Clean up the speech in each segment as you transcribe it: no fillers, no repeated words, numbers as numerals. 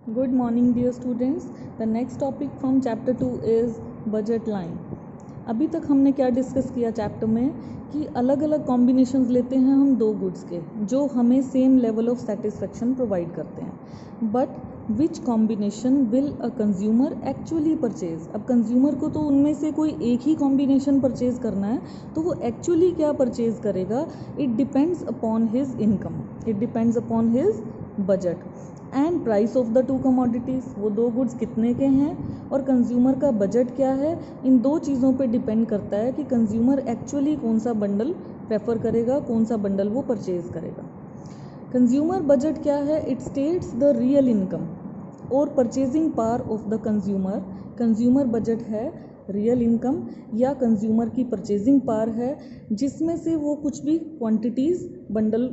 Good morning dear students. The next topic from chapter 2 is budget line. अभी तक हमने क्या डिस्कस किया चैप्टर में कि अलग अलग कॉम्बिनेशंस लेते हैं हम दो गुड्स के जो हमें same level of satisfaction provide करते हैं, but which combination will a consumer actually purchase. अब कंज्यूमर को तो उनमें से कोई एक ही कॉम्बिनेशन परचेज करना है, तो वो एक्चुअली क्या परचेज करेगा, it depends upon his income, it depends upon his budget and price of the two commodities. वो दो गुड्स कितने के हैं और कंज्यूमर का बजट क्या है, इन दो चीज़ों पे डिपेंड करता है कि कंज्यूमर एक्चुअली कौन सा बंडल प्रेफर करेगा, कौन सा बंडल वो परचेज करेगा. कंज्यूमर बजट क्या है, it states the real income और purchasing power of the consumer. Consumer budget है रियल इनकम या कंज्यूमर की परचेजिंग पावर है, जिसमें से वो कुछ भी quantities bundle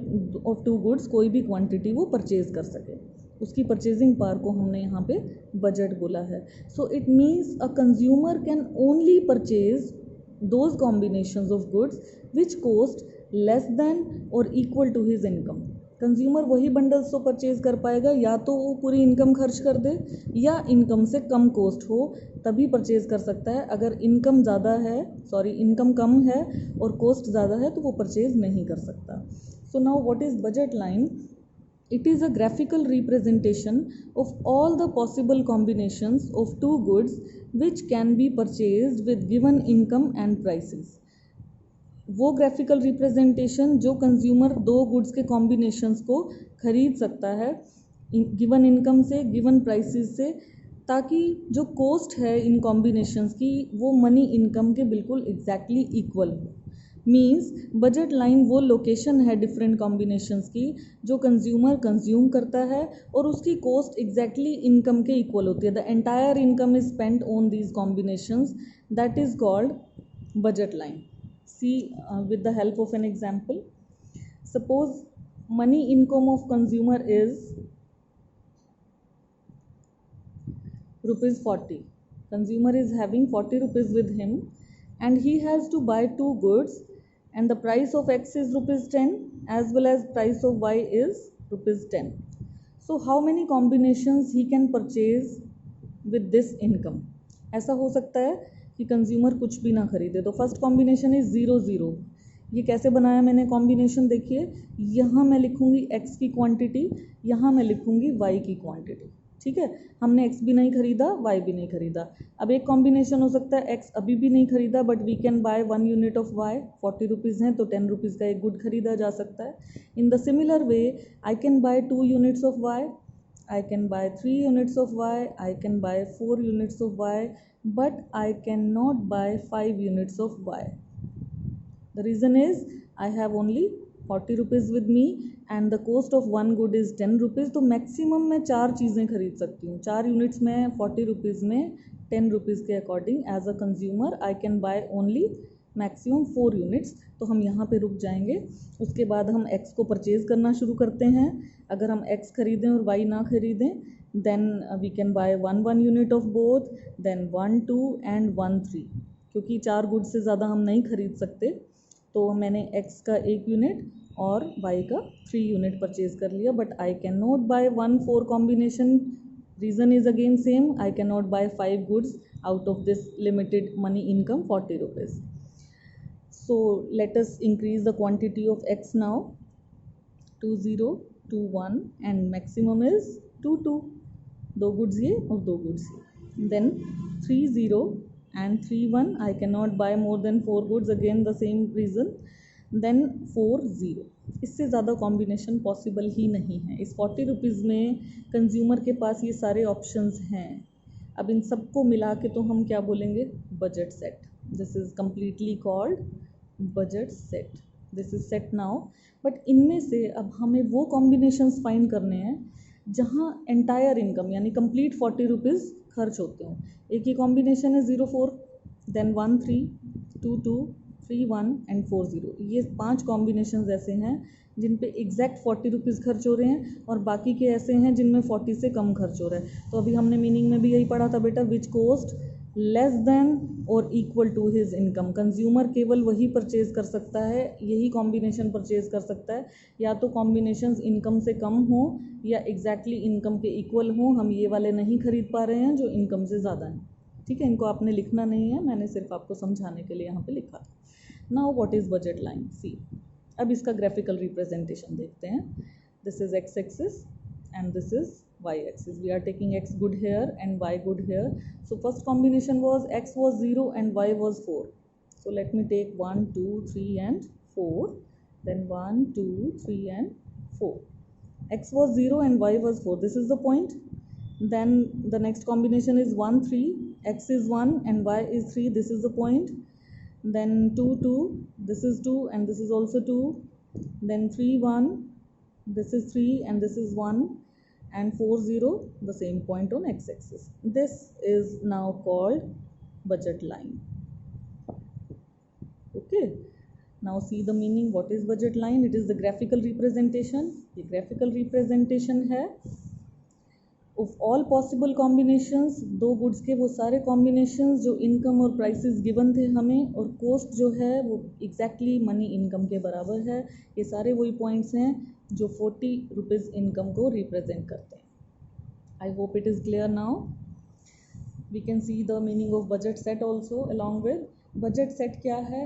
of two goods कोई भी क्वांटिटी वो परचेज कर सके, उसकी परचेजिंग पावर को हमने यहाँ पे बजट बोला है. So it means a consumer can only purchase those combinations of goods which cost less than और equal to his income. Consumer वही बंडल्स तो परचेज कर पाएगा या तो वो पूरी इनकम खर्च कर दे या इनकम से कम कॉस्ट हो तभी परचेज कर सकता है. अगर इनकम ज़्यादा है, इनकम कम है और कॉस्ट ज़्यादा है तो वो परचेज नहीं कर सकता. So now what is budget line? It is a graphical representation of all the possible combinations of two goods which can be purchased with given income and prices. वो ग्राफिकल रिप्रेजेंटेशन जो consumer दो goods के combinations को खरीद सकता है given income से, given prices से, ताकि जो कॉस्ट है इन कॉम्बिनेशंस की वो मनी इनकम के बिल्कुल एग्जैक्टली इक्वल हो. मीन्स बजट लाइन वो लोकेशन है डिफरेंट कॉम्बिनेशंस की जो कंज्यूमर कंज्यूम करता है और उसकी कॉस्ट एग्जैक्टली इनकम के इक्वल होती है. The entire income is spent on these combinations, that is called budget line. See with the help of an example, suppose money income of consumer is rupees 40. Consumer is having 40 rupees with him and he has to buy two goods and the price of X is rupees 10 as well as price of Y is rupees 10. So how many combinations he can purchase with this income? ऐसा हो सकता है कि consumer कुछ भी ना खरीदे. तो फर्स्ट कॉम्बिनेशन इज 0-0. ये कैसे बनाया मैंने कॉम्बिनेशन, देखिए यहाँ मैं लिखूंगी x की क्वांटिटी, यहाँ मैं लिखूंगी y की क्वांटिटी. ठीक है, हमने x भी नहीं खरीदा, y भी नहीं खरीदा. अब एक कॉम्बिनेशन हो सकता है x अभी भी नहीं खरीदा but we can buy 1 unit of y. 40 rupees हैं तो 10 रुपीज़ का एक गुड खरीदा जा सकता है. In the similar way I can bye 2 units of y, I can buy 3 units of Y, I can buy 4 units of Y, but I cannot buy 5 units of Y. The reason is I have only 40 rupees with me and the cost of one good is 10 rupees. तो maximum मैं 4 चीज़ें खरीद सकती हूँ. 4 units में 40 rupees में 10 rupees के according as a consumer I can buy only maximum 4 units. तो हम यहाँ पे रुक जाएंगे. उसके बाद हम x को परचेज करना शुरू करते हैं. अगर हम x खरीदें और y ना खरीदें then we can buy 1 unit of both, then 1 2 and 1 3. क्योंकि 4 गुड्स से ज़्यादा हम नहीं खरीद सकते तो मैंने x का 1 यूनिट और y का 3 यूनिट परचेज कर लिया. But I can not buy 1-4 combination. Reason is again same, I can not buy 5 goods out of this limited money income 40 rupees. So let us increase the quantity of x now. 2 0 2 1 and maximum is 2 2. दो goods ये और दो goods ये. Then 3 0 and 3 1. I cannot buy more than 4 goods. Again the same reason. Then 4 0. इससे ज़्यादा combination possible ही नहीं है. इस 40 रुपीज़ में कंज्यूमर के पास ये सारे ऑप्शंस हैं. अब इन सबको मिला के तो हम क्या बोलेंगे, budget set. This is completely called budget set. This is set now. But इनमें से अब हमें वो कॉम्बिनेशंस फाइंड करने हैं जहाँ एंटायर इनकम यानी कंप्लीट 40 रुपीज़ खर्च होते हों. एक ही कॉम्बिनेशन है 0-4, देन 1-3, 2-2, 3-1 एंड 4-0. ये 5 कॉम्बिनेशंस ऐसे हैं जिन पे एग्जैक्ट 40 रुपीज़ खर्च हो रहे हैं और बाकी के ऐसे हैं जिनमें 40 से कम खर्च हो रहा है. तो अभी हमने मीनिंग में भी यही पढ़ा था बेटा, विच कोस्ट लेस देन और equal to his income. Consumer केवल वही परचेज कर सकता है, यही कॉम्बिनेशन परचेज कर सकता है, या तो कॉम्बिनेशंस इनकम से कम हो या एग्जैक्टली इनकम के इक्वल हो। हम ये वाले नहीं खरीद पा रहे हैं जो इनकम से ज़्यादा हैं, ठीक है। इनको आपने लिखना नहीं है, मैंने सिर्फ आपको समझाने के लिए यहाँ पे लिखा। Now what is budget line, see. अब इसका ग्राफिकल रिप्रेजेंटेशन देखते हैं। This is X axis and this is y axis. We are taking x good here and y good here. So first combination was x was 0 and y was 4. So let me take 1 2 3 and 4, then 1 2 3 and 4. X was 0 and y was 4, this is the point. Then the next combination is 1 3, x is 1 and y is 3, this is the point. Then 2 2, this is 2 and this is also 2. Then 3 1, this is 3 and this is 1, and 4 0, the same point on x axis. This is now called budget line. Okay, now see the meaning. What is budget line? It is the graphical representation. ये graphical representation है of all possible combinations, दो goods के वो सारे combinations जो income और prices given थे हमें, और कोस्ट जो है वो एग्जैक्टली मनी इनकम के बराबर है। ये सारे वही पॉइंट्स हैं जो 40 रुपीज़ इनकम को रिप्रेजेंट करते हैं। I hope it is clear now. We can see the meaning of budget set also along with. Budget set क्या है?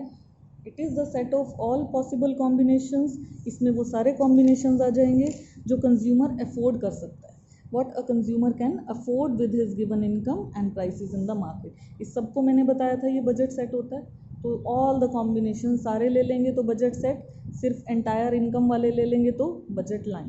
It is the set of all possible combinations. इसमें वो सारे कॉम्बिनेशंस आ जाएंगे जो कंज्यूमर अफोर्ड कर सकता है। What a consumer can afford with his given income and prices in the market. इस सबको मैंने बताया था ये बजट सेट होता है। तो ऑल द कॉम्बिनेशन सारे ले लेंगे तो बजट सेट, सिर्फ एंटायर इनकम वाले ले लेंगे तो budget line.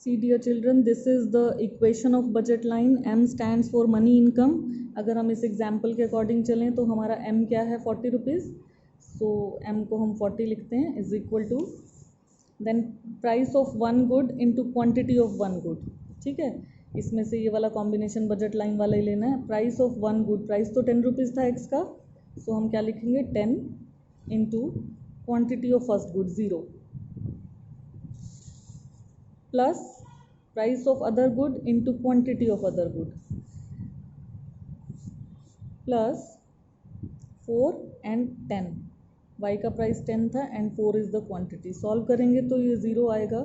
See dear children, this is the equation of budget line. M stands for money income. अगर हम इस एग्जाम्पल के अकॉर्डिंग चलें तो हमारा M क्या है? 40 रुपीज़। सो M को हम 40 लिखते हैं is equal to then price of one good into quantity of one good, ठीक है। इसमें से ये वाला कॉम्बिनेशन बजट लाइन वाला ही लेना है। Price of one good, price तो 10 रुपीज़ था एक्स का, सो हम क्या लिखेंगे? 10 into quantity of first good 0, plus price of other good into quantity of other good, plus 4 and 10। y का प्राइस 10 था and 4 is the quantity. Solve करेंगे तो ये 0 आएगा,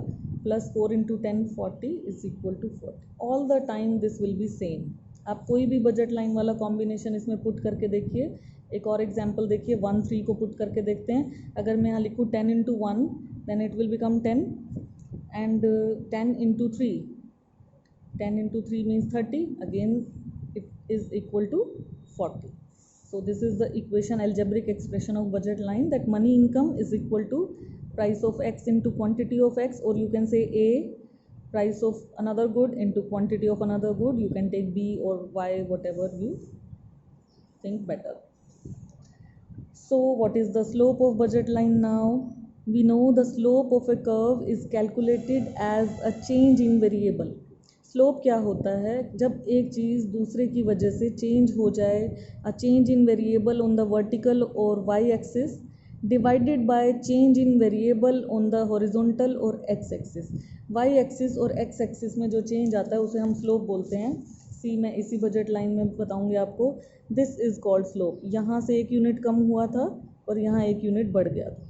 plus 4 into 10 40 is equal to 40। All the time this will be same. आप कोई भी बजट लाइन वाला कॉम्बिनेशन इसमें पुट करके देखिए। एक और एग्जांपल देखिए, 1 3 को पुट करके देखते हैं। अगर मैं यहाँ लिखूँ 10 into 1 then it will become 10 and 10 into 3, 10 into 3 means 30, again it is equal to 40. So this is the equation, algebraic expression of budget line, that money income is equal to price of x into quantity of x, or you can say A price of another good into quantity of another good. You can take B or Y, whatever you think better. So what is the slope of budget line now? We know the slope of a curve is calculated as a change in variable. Slope क्या होता है? जब एक चीज़ दूसरे की वजह से change हो जाए, a change in variable on the vertical or Y axis divided by change in variable on the horizontal or X axis. Y axis और एक्स एक्सिस में जो चेंज आता है उसे हम स्लोप बोलते हैं। सी मैं इसी बजट लाइन में बताऊंगी आपको। This is called slope. यहाँ से 1 यूनिट कम हुआ था और यहाँ 1 यूनिट बढ़ गया था।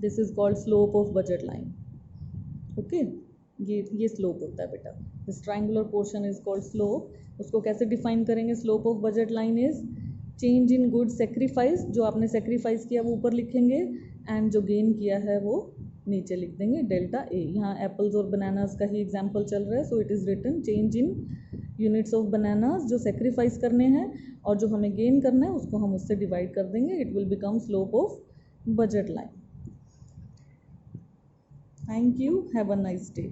This is called slope of budget line. Okay, ये स्लोप होता है बेटा। This triangular portion is called slope. उसको कैसे डिफाइन करेंगे? Slope of budget line is change in good sacrifice. जो आपने सेक्रीफाइस किया वो ऊपर लिखेंगे एंड जो गेन किया है वो नीचे लिख देंगे, डेल्टा ए। यहाँ एप्पल्स और बनानास का ही एग्जाम्पल चल रहा है, so it is written change in units of bananas. जो सेक्रीफाइस करने हैं और जो हमें गेन करना है उसको हम उससे डिवाइड कर देंगे, it will become slope of budget line. Thank you, have a nice day.